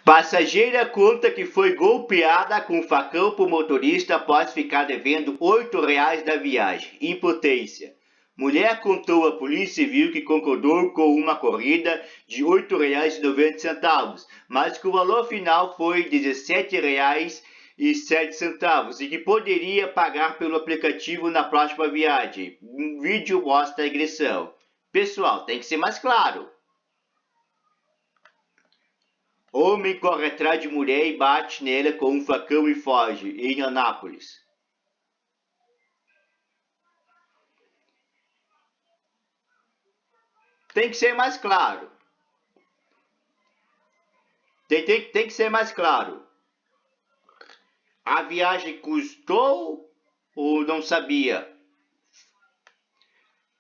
Passageira conta que foi golpeada com facão por motorista após ficar devendo R$ 8 da viagem. Impotência. Mulher contou à Polícia Civil que concordou com uma corrida de R$ 8,90, mas que o valor final foi R$ 17,07 e que poderia pagar pelo aplicativo na próxima viagem. Um vídeo mostra a agressão. Pessoal, tem que ser mais claro. Homem corre atrás de mulher e bate nela com um facão e foge, em Anápolis. Tem que ser mais claro. Tem que ser mais claro. A viagem custou ou não sabia?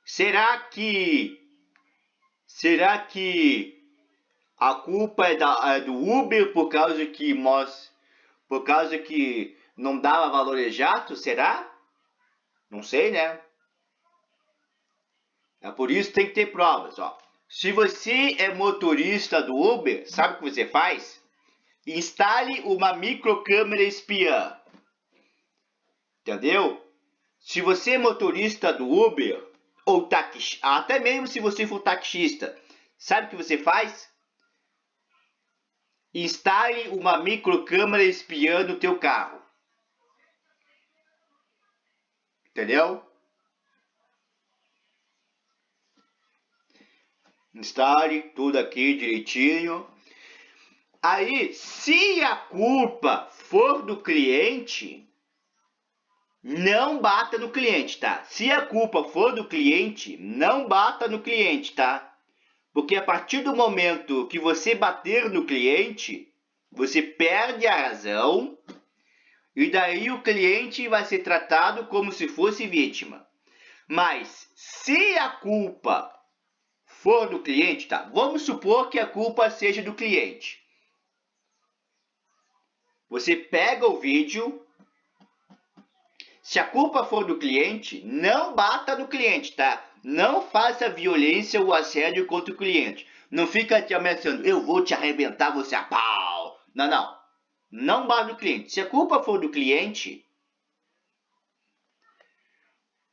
Será que a culpa é do Uber por causa que não dava valor exato? Será? Não sei, né? É por isso que tem que ter provas, ó. Se você é motorista do Uber, sabe o que você faz? Instale uma microcâmera espiã. Entendeu? Se você é motorista do Uber ou taxista, até mesmo se você for taxista, sabe o que você faz? Instale uma microcâmera espiã no teu carro. Entendeu? Instale tudo aqui direitinho. Aí, se a culpa for do cliente, não bata no cliente, tá? Se a culpa for do cliente, não bata no cliente, tá? Porque a partir do momento que você bater no cliente, você perde a razão e daí o cliente vai ser tratado como se fosse vítima. Mas se a culpa for do cliente, tá? Vamos supor que a culpa seja do cliente. Você pega o vídeo. Se a culpa for do cliente, não bata no cliente, tá? Não faça violência ou assédio contra o cliente. Não fica te ameaçando, eu vou te arrebentar, você a pau. Não, não. Não bata no cliente. Se a culpa for do cliente,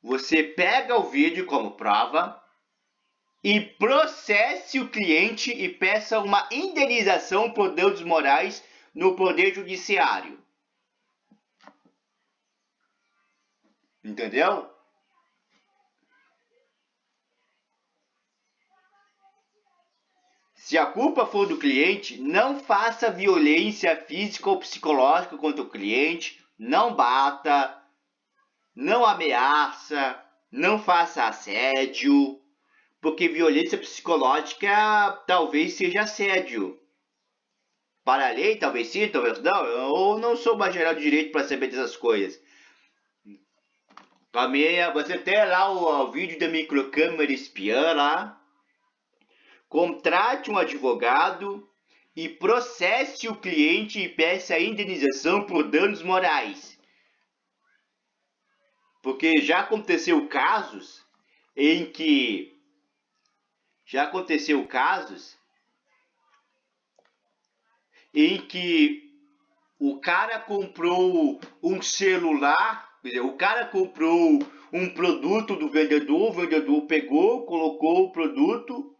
você pega o vídeo como prova e processe o cliente e peça uma indenização por danos morais no Poder Judiciário. Entendeu? Se a culpa for do cliente, não faça violência física ou psicológica contra o cliente, não bata, não ameaça, não faça assédio, porque violência psicológica talvez seja assédio. Para a lei, talvez sim, talvez não, eu não sou bacharel de direito para saber dessas coisas. Também você tem lá o vídeo da microcâmera espiã lá. Contrate um advogado e processe o cliente e peça a indenização por danos morais. Porque já aconteceu casos em que o cara comprou um celular, quer dizer, o cara comprou um produto do vendedor, o vendedor pegou, colocou o produto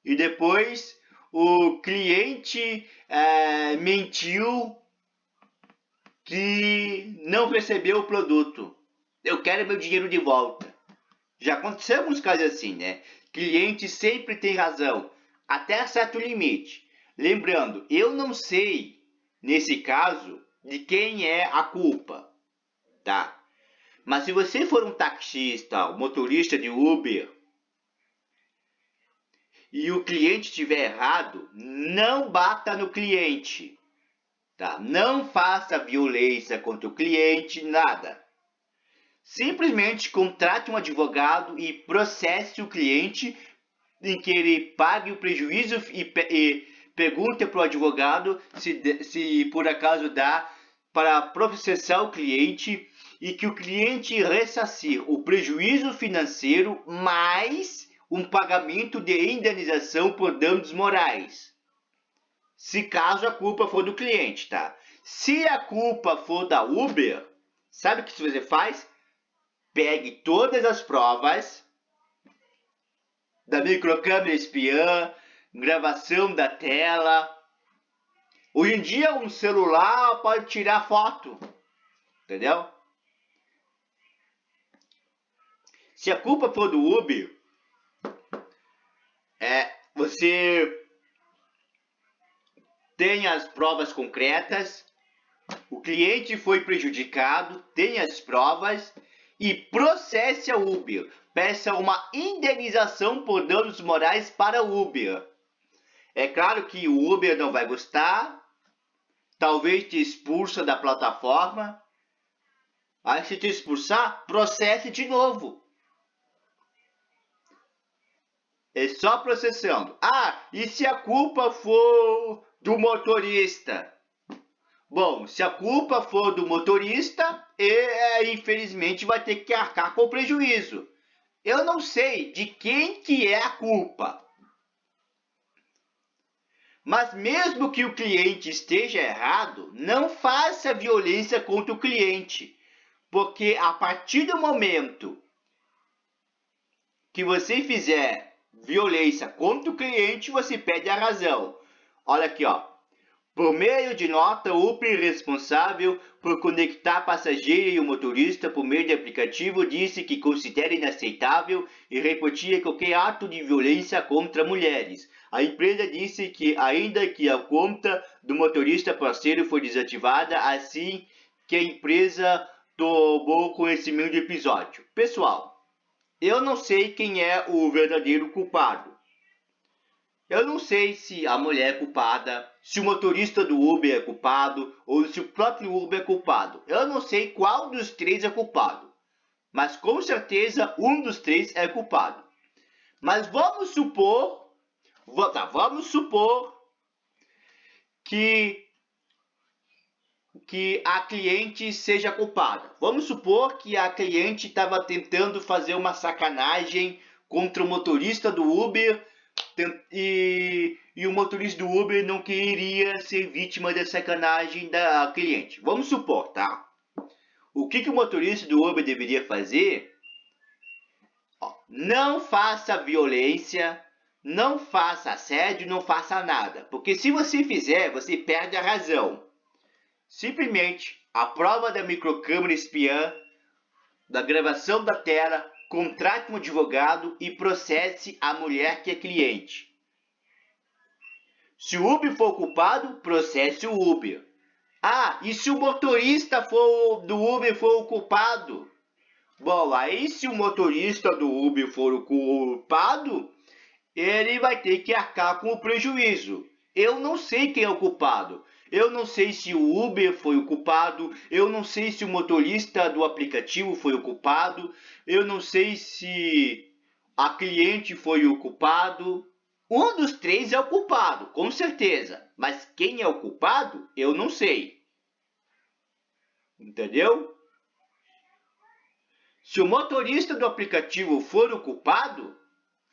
e depois o cliente mentiu que não recebeu o produto. Eu quero meu dinheiro de volta. Já aconteceu alguns casos assim, né? Cliente sempre tem razão, até certo limite. Lembrando, eu não sei, nesse caso, de quem é a culpa, tá? Mas se você for um taxista, um motorista de Uber, e o cliente estiver errado, não bata no cliente, tá? Não faça violência contra o cliente, nada. Simplesmente contrate um advogado e processe o cliente em que ele pague o prejuízo e pergunte para o advogado se por acaso dá para processar o cliente e que o cliente ressarcir o prejuízo financeiro mais um pagamento de indenização por danos morais. se caso a culpa for do cliente, tá? Se a culpa for da Uber, sabe o que você faz? Pegue todas as provas da microcâmera espiã, gravação da tela. Hoje em dia um celular pode tirar foto, entendeu? Se a culpa for do Uber, você tem as provas concretas, o cliente foi prejudicado, tem as provas e processe a Uber. Peça uma indenização por danos morais para o Uber. É claro que o Uber não vai gostar, talvez te expulsa da plataforma. Aí se te expulsar, processe de novo. É só processando. Ah, e se a culpa for do motorista? Bom, se a culpa for do motorista, infelizmente vai ter que arcar com o prejuízo. Eu não sei de quem que é a culpa. Mas mesmo que o cliente esteja errado, não faça violência contra o cliente. Porque a partir do momento que você fizer violência contra o cliente, você perde a razão. Olha aqui, ó. Por meio de nota, o Uber responsável por conectar passageiro e o motorista por meio de aplicativo disse que considera inaceitável e repudia qualquer ato de violência contra mulheres. A empresa disse que, ainda que a conta do motorista parceiro foi desativada, assim que a empresa tomou conhecimento do episódio. Pessoal, eu não sei quem é o verdadeiro culpado. Eu não sei se a mulher é culpada, se o motorista do Uber é culpado ou se o próprio Uber é culpado. Eu não sei qual dos três é culpado, mas com certeza um dos três é culpado. Mas vamos supor que a cliente seja culpada. Vamos supor que a cliente estava tentando fazer uma sacanagem contra o motorista do Uber e o motorista do Uber não queria ser vítima da sacanagem da cliente. Vamos supor, tá? O que o motorista do Uber deveria fazer? Não faça violência, não faça assédio, não faça nada. Porque se você fizer, você perde a razão. Simplesmente a prova da microcâmera espiã, da gravação da tela, contrate um advogado e processe a mulher que é cliente. Se o Uber for culpado, processe o Uber. Ah, e se o motorista do Uber for o culpado? Bom, aí se o motorista do Uber for o culpado, ele vai ter que arcar com o prejuízo. Eu não sei quem é o culpado. Eu não sei se o Uber foi o culpado. Eu não sei se o motorista do aplicativo foi o culpado. Eu não sei se a cliente foi o culpado. Um dos três é o culpado, com certeza. Mas quem é o culpado, eu não sei. Entendeu? Se o motorista do aplicativo for o culpado,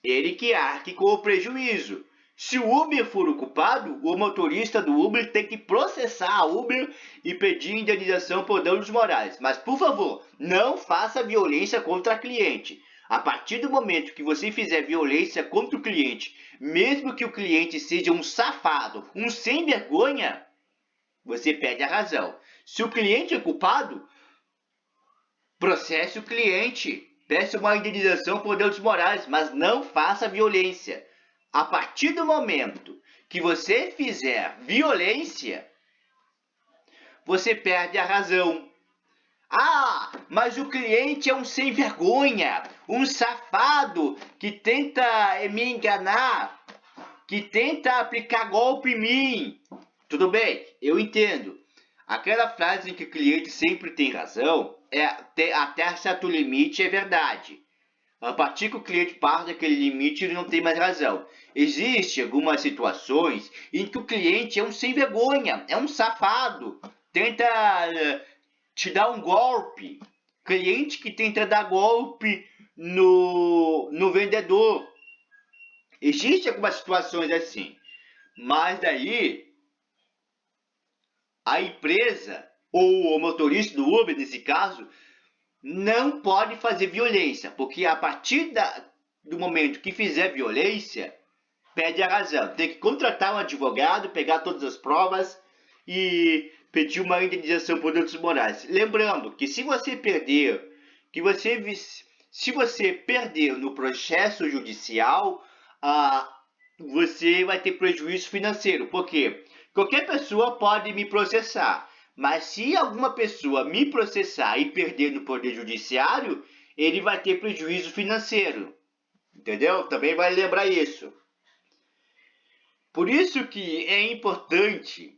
ele que arque com o prejuízo. Se o Uber for o culpado, o motorista do Uber tem que processar a Uber e pedir indenização por danos morais. Mas, por favor, não faça violência contra a cliente. A partir do momento que você fizer violência contra o cliente, mesmo que o cliente seja um safado, um sem vergonha, você perde a razão. Se o cliente é culpado, processe o cliente. Peça uma indenização por danos morais, mas não faça violência. A partir do momento que você fizer violência, você perde a razão. Ah, mas o cliente é um sem vergonha, um safado que tenta me enganar, que tenta aplicar golpe em mim. Tudo bem, eu entendo. Aquela frase em que o cliente sempre tem razão, até certo limite é verdade. A partir que o cliente passa daquele limite, ele não tem mais razão. Existem algumas situações em que o cliente é um sem vergonha, é um safado, tenta te dar um golpe. Cliente que tenta dar golpe no vendedor. Existem algumas situações assim. Mas daí, a empresa ou o motorista do Uber, nesse caso, não pode fazer violência, porque a partir do momento que fizer violência, perde a razão. Tem que contratar um advogado, pegar todas as provas e pedir uma indenização por danos morais. Lembrando que se você perder, se você perder no processo judicial, você vai ter prejuízo financeiro. Por quê? Qualquer pessoa pode me processar, mas se alguma pessoa me processar e perder no poder judiciário, ele vai ter prejuízo financeiro. Entendeu? Também vai lembrar isso. Por isso que é importante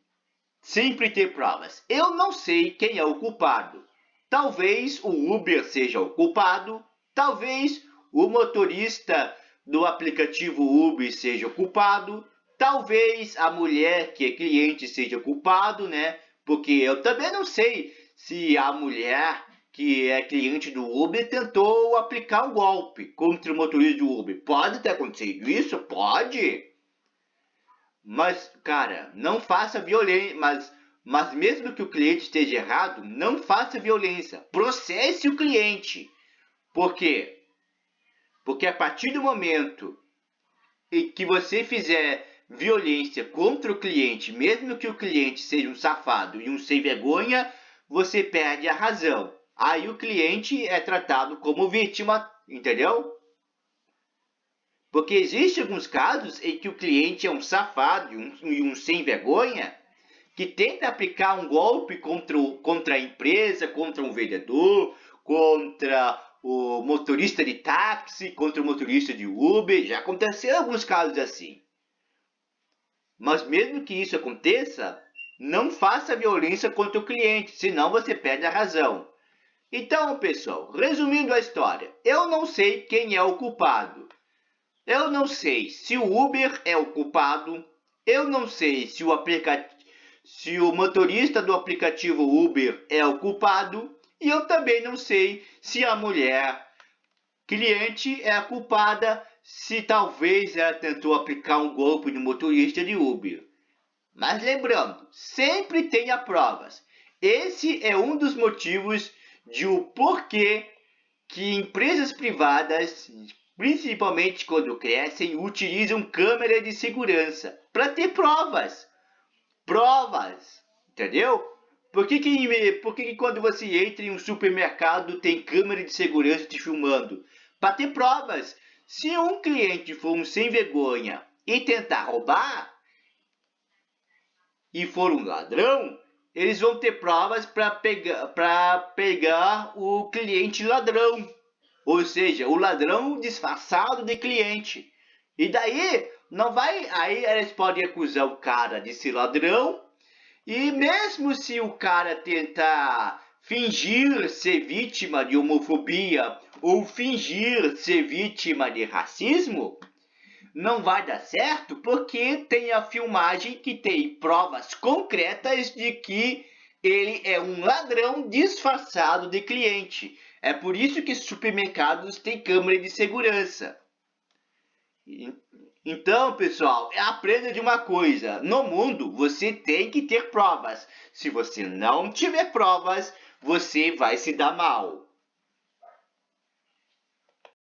sempre ter provas. Eu não sei quem é o culpado. Talvez o Uber seja o culpado, talvez o motorista do aplicativo Uber seja o culpado, talvez a mulher que é cliente seja o culpado, né? Porque eu também não sei se a mulher que é cliente do Uber tentou aplicar um golpe contra o motorista do Uber. Pode ter acontecido isso? Pode. Mas, cara, não faça violência. Mas mesmo que o cliente esteja errado, não faça violência. Processe o cliente. Por quê? Porque a partir do momento em que você fizer violência contra o cliente, mesmo que o cliente seja um safado e um sem vergonha, você perde a razão. Aí o cliente é tratado como vítima, entendeu? Porque existem alguns casos em que o cliente é um safado e um sem vergonha que tenta aplicar um golpe contra a empresa, contra um vendedor, contra o motorista de táxi, contra o motorista de Uber. Já aconteceu alguns casos assim. Mas mesmo que isso aconteça, não faça violência contra o cliente, senão você perde a razão. Então, pessoal, resumindo a história, eu não sei quem é o culpado. Eu não sei se o Uber é o culpado. Eu não sei se o motorista do aplicativo Uber é o culpado. E eu também não sei se a mulher cliente é a culpada, se talvez ela tentou aplicar um golpe no motorista de Uber. Mas lembrando, sempre tenha provas. Esse é um dos motivos de o porquê que empresas privadas, principalmente quando crescem, utilizam câmera de segurança para ter provas. Provas, entendeu? Por que quando você entra em um supermercado tem câmera de segurança te filmando? Para ter provas. Se um cliente for um sem vergonha e tentar roubar, e for um ladrão, eles vão ter provas para pegar o cliente ladrão. Ou seja, o ladrão disfarçado de cliente. E daí, não vai. Aí eles podem acusar o cara de ser ladrão. E mesmo se o cara tentar fingir ser vítima de homofobia ou fingir ser vítima de racismo, não vai dar certo porque tem a filmagem que tem provas concretas de que ele é um ladrão disfarçado de cliente. É por isso que supermercados têm câmera de segurança. Então, pessoal, aprenda de uma coisa. No mundo, você tem que ter provas. Se você não tiver provas, você vai se dar mal.